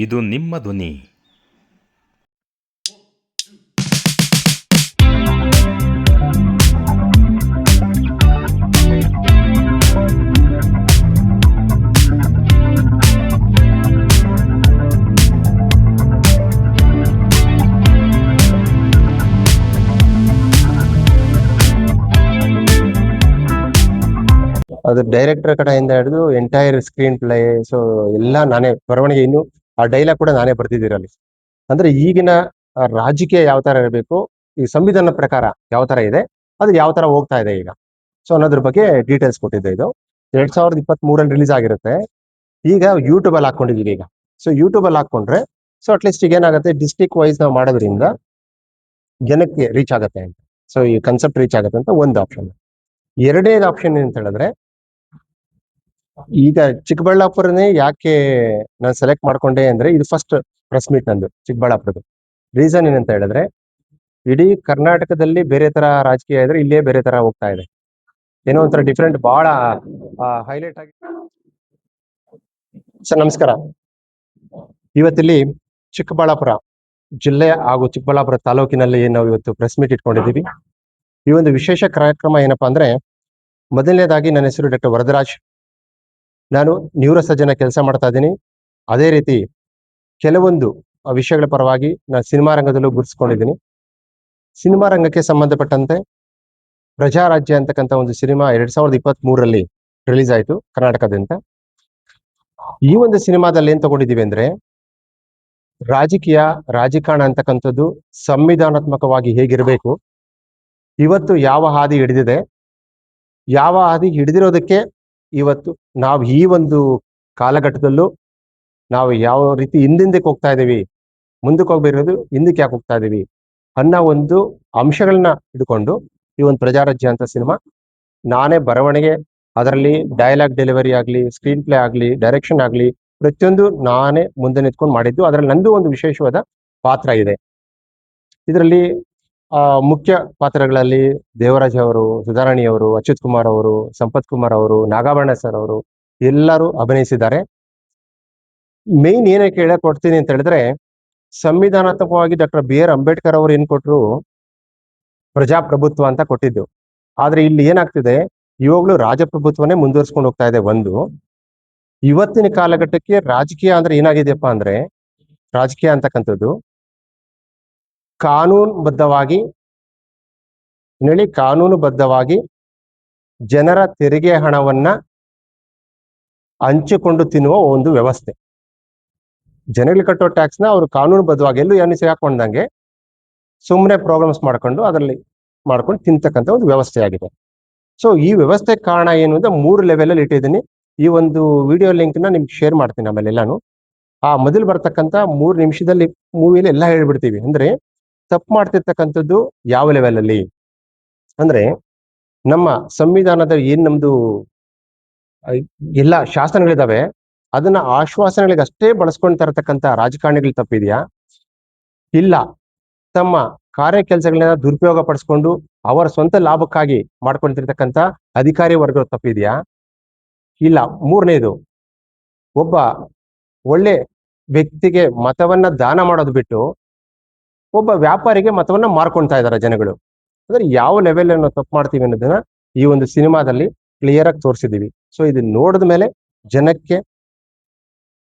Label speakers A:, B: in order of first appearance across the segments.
A: ಇದು ನಿಮ್ಮ ಧ್ವನಿ.
B: ಅದು ಡೈರೆಕ್ಟರ್ ಕಡೆಯಿಂದ ಹಿಡಿದು ಎಂಟೈರ್ ಸ್ಕ್ರೀನ್ ಪ್ಲೇ, ಸೊ ಎಲ್ಲ ನಾನೇ ಬರವಣಿಗೆ, ಇನ್ನು ಆ ಡೈಲಾಗ್ ಕೂಡ ನಾನೇ ಬರ್ತಿದ್ದೀರಲ್ಲಿ. ಅಂದ್ರೆ ಈಗಿನ ರಾಜಕೀಯ ಯಾವ ತರ ಇರಬೇಕು, ಈ ಸಂವಿಧಾನ ಪ್ರಕಾರ ಯಾವ ತರ ಇದೆ, ಅದು ಯಾವ ತರ ಹೋಗ್ತಾ ಇದೆ ಈಗ, ಸೊ ಅನ್ನೋದ್ರ ಬಗ್ಗೆ ಡೀಟೇಲ್ಸ್ ಕೊಟ್ಟಿದ್ದೆ. ಇದು 2023 ರಿಲೀಸ್ ಆಗಿರುತ್ತೆ. ಈಗ ಯೂಟ್ಯೂಬ್ ಅಲ್ಲಿ ಹಾಕೊಂಡಿದೀವಿ ಈಗ. ಸೊ ಯೂಟ್ಯೂಬ್ ಅಲ್ಲಿ ಹಾಕೊಂಡ್ರೆ, ಸೊ ಅಟ್ಲೀಸ್ಟ್ ಈಗ ಏನಾಗುತ್ತೆ, ಡಿಸ್ಟ್ರಿಕ್ಟ್ ವೈಸ್ ನಾವು ಮಾಡೋದ್ರಿಂದ ಜನಕ್ಕೆ ರೀಚ್ ಆಗುತ್ತೆ ಅಂತ. ಸೊ ಈ ಕನ್ಸೆಪ್ಟ್ ರೀಚ್ ಆಗುತ್ತೆ ಅಂತ ಒಂದು ಆಪ್ಷನ್. ಎರಡನೇದು ಆಪ್ಷನ್ ಅಂತ ಹೇಳಿದ್ರೆ, ಈಗ ಚಿಕ್ಕಬಳ್ಳಾಪುರನೇ ಯಾಕೆ ನಾನು ಸೆಲೆಕ್ಟ್ ಮಾಡ್ಕೊಂಡೆ ಅಂದ್ರೆ, ಇದು ಫಸ್ಟ್ ಪ್ರೆಸ್ ಮೀಟ್ ನಂದು ಚಿಕ್ಕಬಳ್ಳಾಪುರದ. ರೀಸನ್ ಏನಂತ ಹೇಳಿದ್ರೆ, ಇಡೀ ಕರ್ನಾಟಕದಲ್ಲಿ ಬೇರೆ ತರ ರಾಜಕೀಯ ಇದ್ರೆ ಇಲ್ಲೇ ಬೇರೆ ತರ ಹೋಗ್ತಾ ಇದೆ, ಏನೋ ಒಂಥರ ಡಿಫ್ರೆಂಟ್, ಬಹಳ ಹೈಲೈಟ್ ಆಗಿ. ಸರ್ ನಮಸ್ಕಾರ. ಇವತ್ತಿಲ್ಲಿ ಚಿಕ್ಕಬಳ್ಳಾಪುರ ಜಿಲ್ಲೆ ಹಾಗೂ ಚಿಕ್ಕಬಳ್ಳಾಪುರ ತಾಲೂಕಿನಲ್ಲಿ ನಾವು ಇವತ್ತು ಪ್ರೆಸ್ ಮೀಟ್ ಇಟ್ಕೊಂಡಿದ್ದೀವಿ. ಈ ಒಂದು ವಿಶೇಷ ಕಾರ್ಯಕ್ರಮ ಏನಪ್ಪಾ ಅಂದ್ರೆ, ಮೊದಲನೇದಾಗಿ ನನ್ನ ಹೆಸರು ಡಾಕ್ಟರ್ ವರದರಾಜ್. ನಾನು ನ್ಯೂರೋ ಸರ್ಜನ್ ಕೆಲಸ ಮಾಡ್ತಾ ಇದ್ದೀನಿ. ಅದೇ ರೀತಿ ಕೆಲವೊಂದು ವಿಷಯಗಳ ಪರವಾಗಿ ನಾನು ಸಿನಿಮಾ ರಂಗದಲ್ಲೂ ಗುರುತಿಸ್ಕೊಂಡಿದ್ದೀನಿ. ಸಿನಿಮಾ ರಂಗಕ್ಕೆ ಸಂಬಂಧಪಟ್ಟಂತೆ ಪ್ರಜಾರಾಜ್ಯ ಅಂತಕ್ಕಂಥ ಒಂದು ಸಿನಿಮಾ 2023 ರಿಲೀಸ್ ಆಯಿತು ಕರ್ನಾಟಕದಿಂದ. ಈ ಒಂದು ಸಿನಿಮಾದಲ್ಲಿ ಏನ್ ತಗೊಂಡಿದ್ದೀವಿ ಅಂದ್ರೆ, ರಾಜಕಾರಣ ಅಂತಕ್ಕಂಥದ್ದು ಸಂವಿಧಾನಾತ್ಮಕವಾಗಿ ಹೇಗಿರಬೇಕು, ಇವತ್ತು ಯಾವ ಹಾದಿ ಹಿಡಿದಿದೆ, ಯಾವ ಹಾದಿ ಹಿಡಿದಿರೋದಕ್ಕೆ ಇವತ್ತು ನಾವು ಈ ಒಂದು ಕಾಲಘಟ್ಟದಲ್ಲೂ ನಾವು ಯಾವ ರೀತಿ ಹಿಂದಿಂದಕ್ಕೆ ಹೋಗ್ತಾ ಇದೀವಿ, ಮುಂದಕ್ಕೆ ಹೋಗ್ಬೇಕಿರೋದು ಹಿಂದಕ್ಕೆ ಯಾಕೆ ಹೋಗ್ತಾ ಇದೀವಿ ಅನ್ನೋ ಒಂದು ಅಂಶಗಳನ್ನ ಹಿಡ್ಕೊಂಡು ಈ ಒಂದು ಪ್ರಜಾರಾಜ್ಯ ಅಂತ ಸಿನಿಮಾ ನಾನೇ ಬರವಣಿಗೆ, ಅದರಲ್ಲಿ ಡೈಲಾಗ್ ಡೆಲಿವರಿ ಆಗ್ಲಿ, ಸ್ಕ್ರೀನ್ ಪ್ಲೇ ಆಗ್ಲಿ, ಡೈರೆಕ್ಷನ್ ಆಗ್ಲಿ, ಪ್ರತಿಯೊಂದು ನಾನೇ ಮುಂದೆ ನಿಂತ್ಕೊಂಡು ಮಾಡಿದ್ದು. ಅದರಲ್ಲಿ ನಂದು ಒಂದು ವಿಶೇಷವಾದ ಪಾತ್ರ ಇದೆ. ಇದರಲ್ಲಿ ಮುಖ್ಯ ಪಾತ್ರಗಳಲ್ಲಿ ದೇವರಾಜ್ ಅವರು, ಸುಧಾರಾಣಿ ಅವರು, ಅಚ್ಯುತ್ ಕುಮಾರ್ ಅವರು, ಸಂಪತ್ ಕುಮಾರ್ ಅವರು, ನಾಗಾಭರಣ ಸರ್ ಅವರು ಎಲ್ಲರೂ ಅಭಿನಯಿಸಿದ್ದಾರೆ. ಮೇನ್ ಏನಕ್ಕೆ ಹೇಳಕ್ ಕೊಡ್ತೀನಿ ಅಂತ ಹೇಳಿದ್ರೆ, ಸಂವಿಧಾನಾತ್ಮಕವಾಗಿ ಡಾಕ್ಟರ್ BR ಅಂಬೇಡ್ಕರ್ ಅವರು ಏನ್ ಕೊಟ್ರು, ಪ್ರಜಾಪ್ರಭುತ್ವ ಅಂತ ಕೊಟ್ಟಿದ್ದು. ಆದ್ರೆ ಇಲ್ಲಿ ಏನಾಗ್ತಿದೆ, ಇವಾಗ್ಲೂ ರಾಜಪ್ರಭುತ್ವನೇ ಮುಂದುವರ್ಸ್ಕೊಂಡು ಹೋಗ್ತಾ ಇದೆ. ಒಂದು ಇವತ್ತಿನ ಕಾಲಘಟ್ಟಕ್ಕೆ ರಾಜಕೀಯ ಅಂದ್ರೆ ಏನಾಗಿದೆಯಪ್ಪ ಅಂದ್ರೆ, ರಾಜಕೀಯ ಅಂತಕ್ಕಂಥದ್ದು ಕಾನೂನುಬದ್ಧವಾಗಿ ಜನರ ತೆರಿಗೆ ಹಣವನ್ನ ಹಂಚಿಕೊಂಡು ತಿನ್ನುವ ಒಂದು ವ್ಯವಸ್ಥೆ. ಜನಗಳು ಕಟ್ಟೋ ಟ್ಯಾಕ್ಸ್ ನ ಅವರು ಕಾನೂನುಬದ್ಧವಾಗಿ ಎಲ್ಲೂ ಏನು ಹಾಕೊಂಡಂಗೆ ಸುಮ್ಮನೆ ಪ್ರೋಗ್ರಾಮ್ಸ್ ಮಾಡ್ಕೊಂಡು ಅದರಲ್ಲಿ ಮಾಡ್ಕೊಂಡು ತಿಂತಕ್ಕಂಥ ಒಂದು ವ್ಯವಸ್ಥೆ ಆಗಿದೆ. ಸೊ ಈ ವ್ಯವಸ್ಥೆ ಕಾರಣ ಏನು ಅಂತ 3 ಲೆವೆಲ್ ಅಲ್ಲಿ ಇಟ್ಟಿದ್ದೀನಿ. ಈ ಒಂದು ವಿಡಿಯೋ ಲಿಂಕ್ ನ ನಿಮ್ಗೆ ಶೇರ್ ಮಾಡ್ತೀನಿ ಆಮೇಲೆ ಎಲ್ಲಾನು. ಆ ಮೊದಲು ಬರ್ತಕ್ಕಂಥ 3 ನಿಮಿಷದಲ್ಲಿ ಮೂವಿಲಿ ಎಲ್ಲ ಹೇಳ್ಬಿಡ್ತೀವಿ. ಅಂದ್ರೆ ತಪ್ಪು ಮಾಡ್ತಿರ್ತಕ್ಕಂಥದ್ದು ಯಾವ ಲೆವೆಲ್ ಅಲ್ಲಿ ಅಂದ್ರೆ, ನಮ್ಮ ಸಂವಿಧಾನದ ಏನ್ ನಮ್ದು ಎಲ್ಲ ಶಾಸನಗಳಿದಾವೆ, ಅದನ್ನ ಆಶ್ವಾಸನೆಗಳಿಗೆ ಅಷ್ಟೇ ಬಳಸ್ಕೊಂತ ಇರತಕ್ಕಂಥ ರಾಜಕಾರಣಿಗಳು ತಪ್ಪಿದ್ಯಾ, ಇಲ್ಲ ತಮ್ಮ ಕಾರ್ಯ ಕೆಲಸಗಳನ್ನ ದುರುಪಯೋಗ ಪಡಿಸ್ಕೊಂಡು ಅವರ ಸ್ವಂತ ಲಾಭಕ್ಕಾಗಿ ಮಾಡ್ಕೊಳ್ತಿರ್ತಕ್ಕಂಥ ಅಧಿಕಾರಿ ವರ್ಗ ತಪ್ಪಿದ್ಯಾ, ಇಲ್ಲ ಮೂರನೇದು ಒಬ್ಬ ಒಳ್ಳೆ ವ್ಯಕ್ತಿಗೆ ಮತವನ್ನ ದಾನ ಮಾಡೋದು ಬಿಟ್ಟು ಒಬ್ಬ ವ್ಯಾಪಾರಿಗೆ ಮತವನ್ನ ಮಾರ್ಕೊಳ್ತಾ ಇದಾರೆ ಜನಗಳು. ಅಂದ್ರೆ ಯಾವ ಲೆವೆಲ್ ನಾವು ತಪ್ಪು ಮಾಡ್ತೀವಿ ಅನ್ನೋದನ್ನ ಈ ಒಂದು ಸಿನಿಮಾದಲ್ಲಿ ಕ್ಲಿಯರ್ ಆಗಿ ತೋರಿಸಿದೀವಿ. ಸೊ ಇದನ್ನ ನೋಡಿದ ಮೇಲೆ ಜನಕ್ಕೆ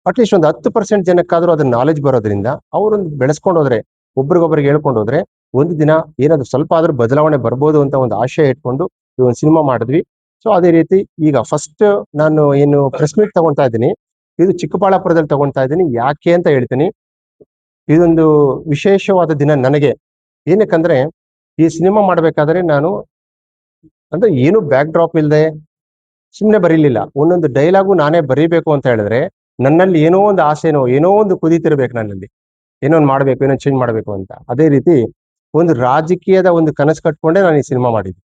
B: ಅಟ್ಲೀಸ್ಟ್ ಒಂದು 10% ಜನಕ್ಕಾದ್ರೂ ಅದ್ರ ನಾಲೆಜ್ ಬರೋದ್ರಿಂದ ಅವ್ರನ್ನ ಬೆಳೆಸ್ಕೊಂಡು ಹೋದ್ರೆ, ಒಬ್ರಿಗೊಬ್ರಿಗೆ ಹೇಳ್ಕೊಂಡು ಹೋದ್ರೆ ಒಂದು ದಿನ ಏನಾದ್ರು ಸ್ವಲ್ಪ ಆದ್ರೂ ಬದಲಾವಣೆ ಬರ್ಬೋದು ಅಂತ ಒಂದು ಆಶಯ ಇಟ್ಕೊಂಡು ಈ ಒಂದು ಸಿನಿಮಾ ಮಾಡಿದ್ವಿ. ಸೊ ಅದೇ ರೀತಿ ಈಗ ಫಸ್ಟ್ ನಾನು ಏನು ಪ್ರೆಸ್ ಮೀಟ್ ತಗೊಳ್ತಾ ಇದ್ದೀನಿ, ಇದು ಚಿಕ್ಕಬಳ್ಳಾಪುರದಲ್ಲಿ ತಗೊಳ್ತಾ ಇದ್ದೀನಿ. ಯಾಕೆ ಅಂತ ಹೇಳ್ತೀನಿ. ಇದೊಂದು ವಿಶೇಷವಾದ ದಿನ ನನಗೆ. ಏನಕ್ಕಂದ್ರೆ, ಈ ಸಿನಿಮಾ ಮಾಡ್ಬೇಕಾದ್ರೆ ನಾನು ಅಂದ್ರೆ ಏನು ಬ್ಯಾಕ್ ಡ್ರಾಪ್ ಇಲ್ಲದೆ ಸುಮ್ಮನೆ ಬರೀಲಿಲ್ಲ. ಒಂದೊಂದು ಡೈಲಾಗು ನಾನೇ ಬರೀಬೇಕು ಅಂತ ಹೇಳಿದ್ರೆ ನನ್ನಲ್ಲಿ ಏನೋ ಒಂದು ಆಸೆನೋ, ಏನೋ ಒಂದು ಕುದೀತಿರ್ಬೇಕು ನನ್ನಲ್ಲಿ, ಏನೋ ಒಂದು ಮಾಡ್ಬೇಕು, ಏನೋ ಚೇಂಜ್ ಮಾಡ್ಬೇಕು ಅಂತ. ಅದೇ ರೀತಿ ಒಂದು ರಾಜಕೀಯದ ಒಂದು ಕನಸು ಕಟ್ಕೊಂಡೆ ನಾನು ಈ ಸಿನಿಮಾ ಮಾಡಿದ್ದೆ.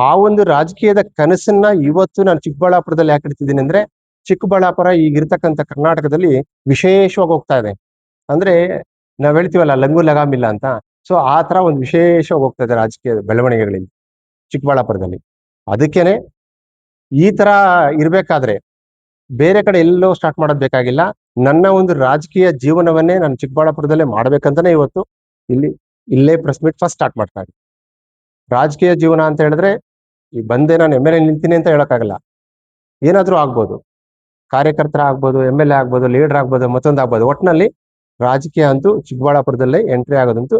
B: ಆ ಒಂದು ರಾಜಕೀಯದ ಕನಸನ್ನ ಇವತ್ತು ನಾನು ಚಿಕ್ಕಬಳ್ಳಾಪುರದಲ್ಲಿ ಯಾಕೆ ಇಡ್ತಿದ್ದೀನಿ ಅಂದ್ರೆ, ಚಿಕ್ಕಬಳ್ಳಾಪುರ ಈಗಿರ್ತಕ್ಕಂಥ ಕರ್ನಾಟಕದಲ್ಲಿ ವಿಶೇಷವಾಗಿ ಹೋಗ್ತಾ ಇದೆ. ಅಂದ್ರೆ ನಾವ್ ಹೇಳ್ತೀವಲ್ಲ, ಲಂಗು ಲಗಾಮಿಲ್ಲ ಅಂತ. ಸೊ ಆ ತರ ಒಂದು ವಿಶೇಷವಾಗಿ ಹೋಗ್ತಾ ಇದೆ ರಾಜಕೀಯ ಬೆಳವಣಿಗೆಗಳಲ್ಲಿ ಚಿಕ್ಕಬಳ್ಳಾಪುರದಲ್ಲಿ. ಅದಕ್ಕೇನೆ ಈ ತರ ಇರ್ಬೇಕಾದ್ರೆ ಬೇರೆ ಕಡೆ ಎಲ್ಲೋ ಸ್ಟಾರ್ಟ್ ಮಾಡೋದ್ ಬೇಕಾಗಿಲ್ಲ. ನನ್ನ ಒಂದು ರಾಜಕೀಯ ಜೀವನವನ್ನೇ ನಾನು ಚಿಕ್ಕಬಳ್ಳಾಪುರದಲ್ಲೇ ಮಾಡ್ಬೇಕಂತಾನೆ ಇವತ್ತು ಇಲ್ಲೇ ಪ್ರೆಸ್ ಮೀಟ್ ಫಸ್ಟ್ ಸ್ಟಾರ್ಟ್ ಮಾಡ್ತಾ ಇದ್ದೀನಿ. ರಾಜಕೀಯ ಜೀವನ ಅಂತ ಹೇಳಿದ್ರೆ ಈ ಬಂದೆ ನಾನು MLA ನಿಲ್ತೀನಿ ಅಂತ ಹೇಳಕ್ಕಾಗಲ್ಲ. ಏನಾದ್ರೂ ಆಗ್ಬೋದು, ಕಾರ್ಯಕರ್ತರ ಆಗ್ಬೋದು, MLA ಆಗ್ಬೋದು, ಲೀಡರ್ ಆಗ್ಬೋದು, ಮತ್ತೊಂದು ಆಗ್ಬೋದು. ಒಟ್ಟಿನಲ್ಲಿ ರಾಜಕೀಯ ಅಂತೂ ಚಿಕ್ಕಬಳ್ಳಾಪುರದಲ್ಲೇ ಎಂಟ್ರಿ ಆಗೋದಂತೂ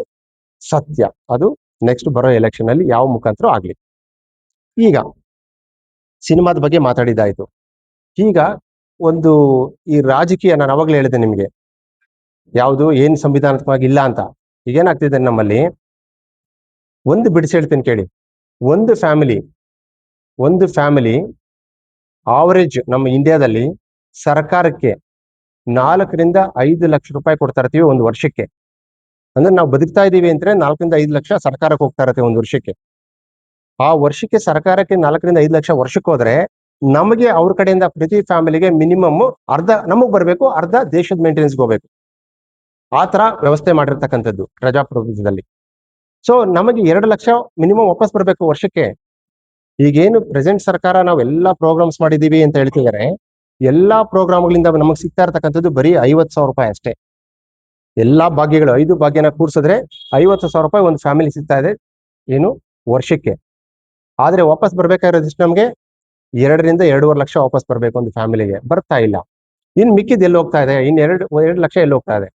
B: ಸತ್ಯ. ಅದು ನೆಕ್ಸ್ಟ್ ಬರೋ ಎಲೆಕ್ಷನ್ ಅಲ್ಲಿ ಯಾವ ಮುಖಾಂತರ ಆಗ್ಲಿ. ಈಗ ಸಿನಿಮಾದ ಬಗ್ಗೆ ಮಾತಾಡಿದ್ದಾಯ್ತು. ಈಗ ಒಂದು ಈ ರಾಜಕೀಯ ನಾನು ಅವಾಗಲೇ ಹೇಳಿದೆ ನಿಮ್ಗೆ, ಯಾವುದು ಏನ್ ಸಂವಿಧಾನಾತ್ಮಕವಾಗಿ ಇಲ್ಲ ಅಂತ. ಈಗೇನಾಗ್ತಿದೆ ನಮ್ಮಲ್ಲಿ, ಒಂದು ಬಿಡಿಸಿ ಹೇಳ್ತೀನಿ ಕೇಳಿ. ಒಂದು ಫ್ಯಾಮಿಲಿ ಆವರೇಜ್ ನಮ್ಮ ಇಂಡಿಯಾದಲ್ಲಿ ಸರ್ಕಾರಕ್ಕೆ 4 ರಿಂದ 5 ಲಕ್ಷ ರೂಪಾಯಿ ಕೊಡ್ತಾ ಇರ್ತೀವಿ ಒಂದು ವರ್ಷಕ್ಕೆ. ಅಂದ್ರೆ ನಾವು ಬದುಕ್ತಾ ಇದೀವಿ ಅಂದ್ರೆ 4 ರಿಂದ 5 ಲಕ್ಷ ಸರ್ಕಾರಕ್ಕೆ ಹೋಗ್ತಾ ಇರತ್ತೆ ಒಂದು ವರ್ಷಕ್ಕೆ. ಆ ವರ್ಷಕ್ಕೆ ಸರ್ಕಾರಕ್ಕೆ 4 ರಿಂದ 5 ಲಕ್ಷ ವರ್ಷಕ್ಕೆ ಹೋದ್ರೆ ನಮಗೆ ಅವ್ರ ಕಡೆಯಿಂದ ಪ್ರತಿ ಫ್ಯಾಮಿಲಿಗೆ ಮಿನಿಮಮ್ ಅರ್ಧ ನಮಗ್ ಬರ್ಬೇಕು, ಅರ್ಧ ದೇಶದ ಮೇಂಟೆನೆನ್ಸ್ಗೆ ಹೋಗ್ಬೇಕು. ಆ ತರ ವ್ಯವಸ್ಥೆ ಮಾಡಿರ್ತಕ್ಕಂಥದ್ದು ಪ್ರಜಾಪ್ರಭುತ್ವದಲ್ಲಿ. ಸೊ ನಮಗೆ 2 ಲಕ್ಷ ಮಿನಿಮಮ್ ವಾಪಸ್ ಬರ್ಬೇಕು ವರ್ಷಕ್ಕೆ. ಈಗೇನು ಪ್ರೆಸೆಂಟ್ ಸರ್ಕಾರ ನಾವು ಎಲ್ಲಾ ಪ್ರೋಗ್ರಾಮ್ಸ್ ಮಾಡಿದೀವಿ ಅಂತ ಹೇಳ್ತಿದ್ದಾರೆ, ಎಲ್ಲಾ ಪ್ರೋಗ್ರಾಮ್ಗಳಿಂದ ನಮಗೆ ಸಿಗ್ತಾ ಇರ್ತಕ್ಕಂಥದ್ದು ಬರೀ 50,000 ರೂಪಾಯಿ ಅಷ್ಟೇ. ಎಲ್ಲಾ ಭಾಗ್ಯಗಳು 5 ಭಾಗ್ಯನ ಕೂರ್ಸಿದ್ರೆ 50,000 ರೂಪಾಯಿ ಒಂದು ಫ್ಯಾಮಿಲಿ ಸಿಗ್ತಾ ಇದೆ ಏನು ವರ್ಷಕ್ಕೆ. ಆದ್ರೆ ವಾಪಸ್ ಬರ್ಬೇಕಾಗಿರೋದು ಇಷ್ಟು, ನಮ್ಗೆ 2 ರಿಂದ 2.5 ಲಕ್ಷ ವಾಪಸ್ ಬರ್ಬೇಕು ಒಂದು ಫ್ಯಾಮಿಲಿಗೆ. ಬರ್ತಾ ಇಲ್ಲ. ಇನ್ ಮಿಕ್ಕಿದ್ ಎಲ್ಲಿ ಹೋಗ್ತಾ ಇದೆ? ಇನ್ 2 ಲಕ್ಷ ಎಲ್ಲಿ ಹೋಗ್ತಾ ಇದೆ?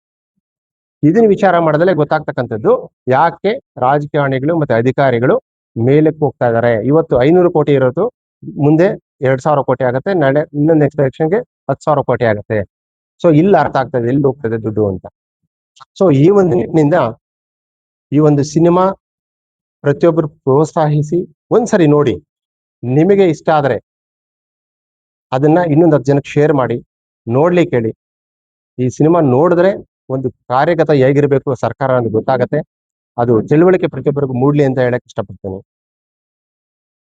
B: ಇದನ್ನ ವಿಚಾರ ಮಾಡಿದ್ರೆ ಗೊತ್ತಾಗ್ತಕ್ಕಂಥದ್ದು ಯಾಕೆ ರಾಜಕಾರಣಿಗಳು ಮತ್ತೆ ಅಧಿಕಾರಿಗಳು ಮೇಲಕ್ಕೆ ಹೋಗ್ತಾ ಇದಾರೆ. ಇವತ್ತು 500 ಕೋಟಿ ಇರೋದು ಮುಂದೆ 2,000 ಕೋಟಿ ಆಗುತ್ತೆ, ನಾಳೆ ಇನ್ನೊಂದು ನೆಕ್ಸ್ಟ್ ಎಲೆಕ್ಷನ್ಗೆ 10,000 ಕೋಟಿ ಆಗುತ್ತೆ. ಸೊ ಇಲ್ಲಿ ಅರ್ಥ ಆಗ್ತದೆ ಎಲ್ಲಿ ಹೋಗ್ತದೆ ದುಡ್ಡು ಅಂತ. ಸೊ ಈ ಒಂದು ನಿಟ್ಟಿನಿಂದ ಈ ಒಂದು ಸಿನಿಮಾ ಪ್ರತಿಯೊಬ್ಬರು ಪ್ರೋತ್ಸಾಹಿಸಿ ಒಂದ್ಸರಿ ನೋಡಿ. ನಿಮಗೆ ಇಷ್ಟ ಆದ್ರೆ ಅದನ್ನ ಇನ್ನೊಂದು 10 ಜನಕ್ಕೆ ಶೇರ್ ಮಾಡಿ, ನೋಡ್ಲಿಕ್ಕೆ ಹೇಳಿ. ಈ ಸಿನಿಮಾ ನೋಡಿದ್ರೆ ಒಂದು ಕಾರ್ಯಗತ ಹೇಗಿರ್ಬೇಕು ಸರ್ಕಾರ ಅಂತ ಗೊತ್ತಾಗತ್ತೆ. ಅದು ತಿಳುವಳಿಕೆ ಪ್ರತಿಯೊಬ್ಬರಿಗೂ ಮೂಡ್ಲಿ ಅಂತ ಹೇಳಕ್ ಇಷ್ಟಪಡ್ತೇನೆ.